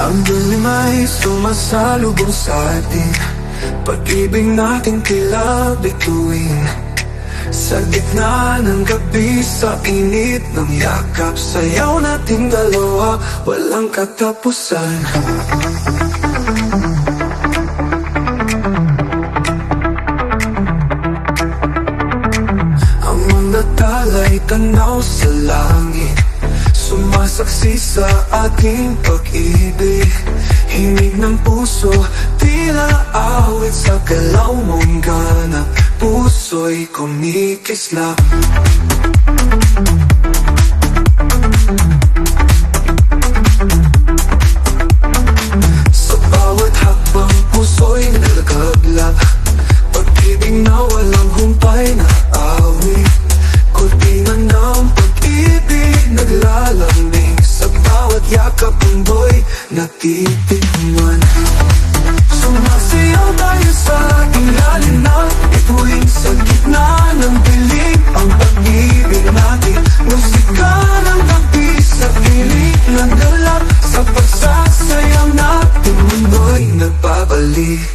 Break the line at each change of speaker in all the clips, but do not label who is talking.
Ang dilim ay sumasalubong sa atin, pag-ibig natin tila bituin. Sa gitna ng gabi, sa init ng yakap, sayaw nating dalawa, walang katapusan. Ang mga tala'y tanaw sa langit, sumasaksi sa ating pag-ibig. Himig ng puso, tila awit sa galaw mong ganap. Puso'y kumikislap. Sa bawat hakbang, puso'y nagagaglap. Pag-ibig na walang humpay na awit, kurtina ng pag-ibig naglalambing. Sa bawat yakap, mundo'y natitikman. Sumasayaw tayo sa ilalim ng bituin, sa gitna ng dilim ang pag-ibig natin. Musika ng gabi sa piling ng dalap, sa pagsasayaw natin mundo'y nagbabalik.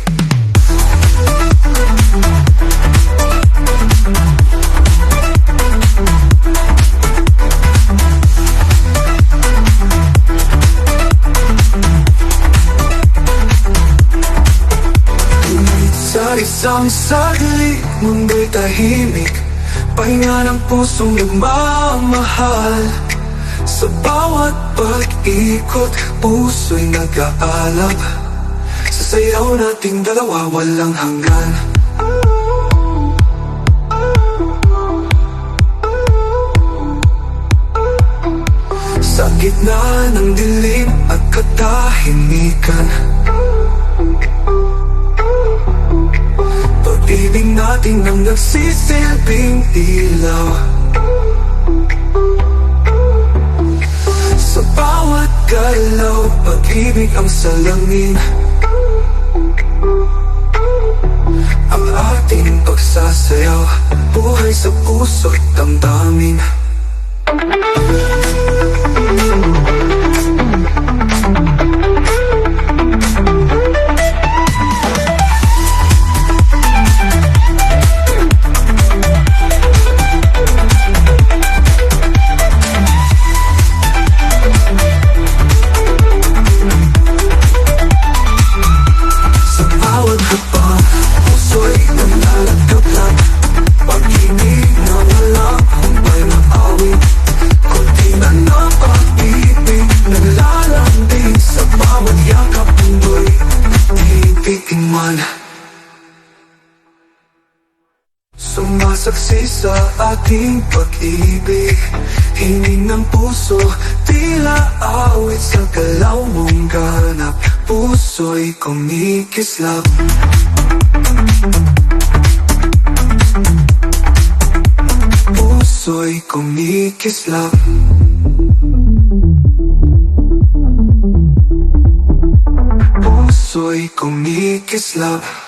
Sa isang saglit, mundo'y tahimik, pahinga ng pusong nagmamahal. Sa bawat pag-ikot, puso'y nag-aalab. Sa sayaw nating dalawa, walang hanggan. Sa gitna ng dilim at katahimikan, pag-ibig natin ang nagsisilbing ilaw. Sa bawat galaw, pag-ibig ang salamin. Ang ating pagsasayaw, buhay sa puso't damdamin. Sumasaksi sa ating pag-ibig, hingin ng puso, tila awit sa galaw mong ganap. Puso'y kumikislap. Puso'y kumikislap. Puso'y kumikislap.